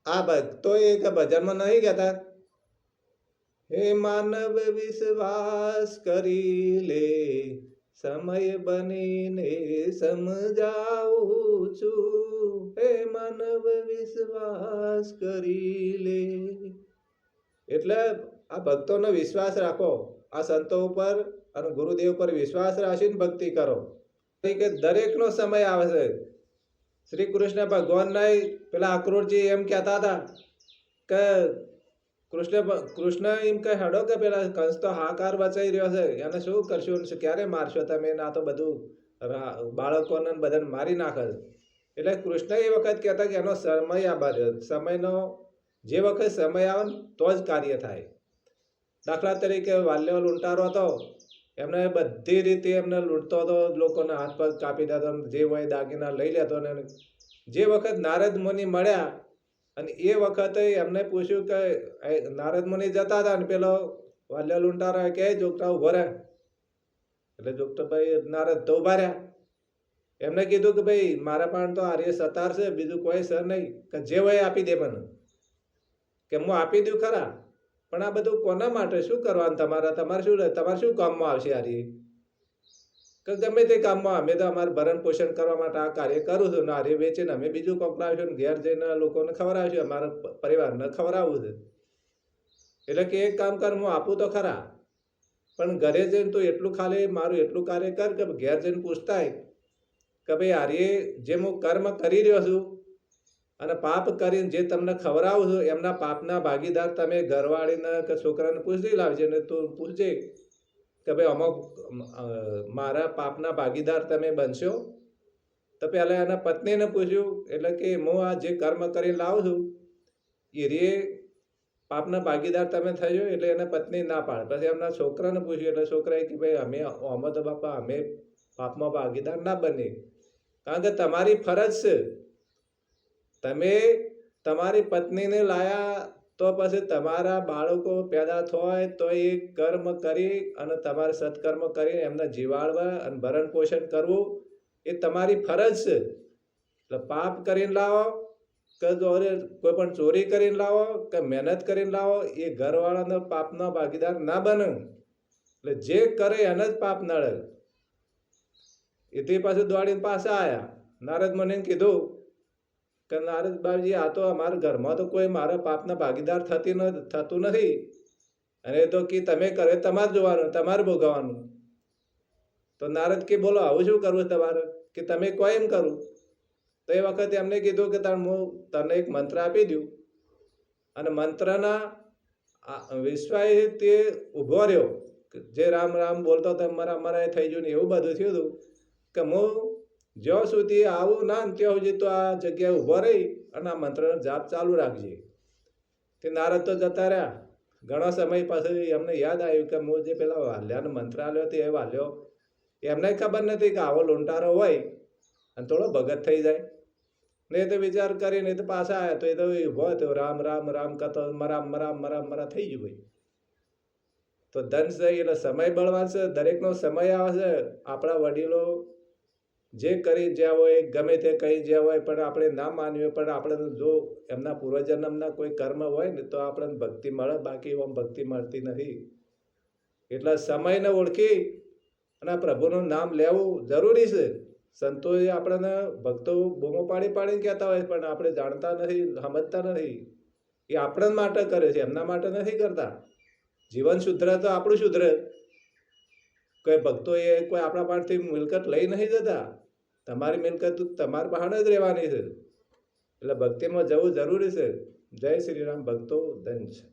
આ ભક્તો એક ભજનમાં નહીં કહેતા, હે માનવ વિશ્વાસ કરી લે, સમય બનીને સમજાવું છું, હે માનવ વિશ્વાસ કરી લે. એટલે આ ભક્તોનો વિશ્વાસ રાખો, આ સંતો ઉપર અને ગુરુદેવ પર વિશ્વાસ રાખીને ભક્તિ કરો. કે દરેકનો સમય આવે છે. શ્રી કૃષ્ણ ભગવાનના પેલા અક્રૂરજી એમ કહેતા હતા કે કૃષ્ણ એમ કહે હેડો કે પેલા કંસ તો હાકાર બચાઈ રહ્યો છે, એને શું કરશો, ક્યારે મારશો તમે, ના તો બધું બાળકોને બધાને મારી નાખે. એટલે કૃષ્ણ એ વખત કહેતા કે એનો સમય આ સમયનો જે વખત સમય આવે ને તો જ કાર્ય થાય. દાખલા તરીકે વાલ્યો લૂંટારો હતો, એમને બધી રીતે એમને લૂંટતો હતો, લોકોના હાથ પગ કાપી દેતો, જે હોય દાગીના લઈ લેતો. ને જે વખત નારદ મુનિ મળ્યા અને એ વખતે એમને પૂછ્યું કે નારદ મુનિ જતા હતા ને પેલો વાલ્યો લૂંટારો કે જોગટા ઉભો રહે. એટલે જોગટાભાઈ નારદ તો ઉભા રહ્યા. એમને કીધું કે ભાઈ મારા પાસે તો આર્ય સતાર છે, બીજું કોઈ સર નહીં, કે જે હોય આપી દે મને, કે હું આપી દઉં ખરા, પણ આ બધું કોના માટે, શું કરવાનું તમારે શું કામમાં આવશે આર્ય, કે ગમે તે કામમાં, અમે તો અમારે ભરણ પોષણ કરવા માટે આ કાર્ય કરું છું ને આર્ય વેચીને અમે બીજું કોક લાવીશું ને ઘેર જઈને લોકોને ખવડાવીશું, અમારા પરિવારને ખવડાવવું છે. એટલે કે એક કામ કર, હું આપું તો ખરા, પણ ઘરે જઈને તું એટલું ખાલી મારું એટલું કાર્ય કર કે ઘેર જઈને પૂછતાય કે ભાઈ આર્ય જે હું કર્મ કરી રહ્યો છું અને પાપ કરીને જે તમને ખવડાવું છું એમના પાપના ભાગીદાર તમે ઘરવાળીને કે છોકરાને પૂછી લાવજે ને તું પૂછજે કે ભાઈ અમુક મારા પાપના ભાગીદાર તમે બનશો. તો પહેલાં એના પત્નીને પૂછ્યું, એટલે કે હું આ જે કર્મ કરીને લાવું છું એ રે પાપના ભાગીદાર તમે થયો, એટલે એના પત્ની ના પાડે. પછી એમના છોકરાને પૂછ્યું, એટલે છોકરાએ કે ભાઈ અમે તો બાપા અમે પાપમાં ભાગીદાર ના બની, કારણ કે તમારી ફરજ છે, તમે તમારી પત્નીને લાયા તો પછી તમારા બાળકો પેદા થાય તો એ કર્મ કરી અને તમારે સત્કર્મ કરી એમને જીવાડવા અને ભરણ પોષણ કરવું એ તમારી ફરજ છે. એટલે પાપ કરીને લાવો કે કોઈ પણ ચોરી કરીને લાવો કે મહેનત કરીને લાવો, એ ઘરવાળાનો પાપનો ભાગીદાર ના બને. એટલે જે કરે એને જ પાપ નડે. એથી પાછું દોડીને પાછા આવ્યા. નારદ મુનિને કીધું કે નારદ બાબજી આ તો અમારા ઘરમાં તો કોઈ મારા પાપના ભાગીદાર થતું નથી, અને એ તો કે તમે કરે તમારે જોવાનું, તમારે ભોગવવાનું. તો નારદ કે બોલો આવું શું કરવું તમારે, કે તમે કોઈ એમ કરું. તો એ વખતે એમને કીધું કે હું તને એક મંત્ર આપી દઉં, અને મંત્રના વિશ્વાએ તે ઊભો રહ્યો, જે રામ રામ બોલતો તો મરા થઈ ગયું ને એવું બધું થયું હતું, કે હું જ્યાં સુધી આવું ના ત્યાં સુધી તો આ જગ્યાએ ઊભો રહી અને આ મંત્રનો જાપ ચાલુ રાખજે. તે નારદ તો જતા રહ્યા. ઘણો સમય પછી એમને યાદ આવ્યું કે હું જે પેલા વાલ્યાનો મંત્ર આલ્યો હતો એ વાલ્યો, એમને ખબર નથી કે આવો લૂંટારો હોય અને થોડો ભગત થઈ જાય. ને એ તો વિચાર કરીને તો પાછા આવ્યા, તો એ તો ઊભો હતો રામ રામ રામ કરતો મરા થઈ ગયું ભાઈ. તો ધન છે એટલે સમય બળવાન છે, દરેકનો સમય આવે છે. આપણા વડીલો જે કરી જ્યાં હોય ગમે તે કહી જ્યાં હોય પણ આપણે ના માનવી, પણ આપણે જો એમના પૂર્વજન્મના કોઈ કર્મ હોય ને તો આપણને ભક્તિ મળે, બાકી એમ ભક્તિ મળતી નથી. એટલે સમયને ઓળખી અને પ્રભુનું નામ લેવું જરૂરી છે. સંતોએ આપણને ભક્તો બૂમો પાડીને કહેતા હોય, પણ આપણે જાણતા નથી, સમજતા નથી. એ આપણા માટે કરે છે, એમના માટે નથી કરતા. જીવન સુધરે તો આપણું સુધરે. કોઈ ભક્તો એ કોઈ આપણા પાસેથી મિલકત લઈ નહીં જતા. તમારી મિલકત તમારી પાસે જ રહેવાની છે. એટલે ભક્તિમાં જવું જરૂરી છે. જય શ્રી રામ. ભક્તો ધન્ય છે.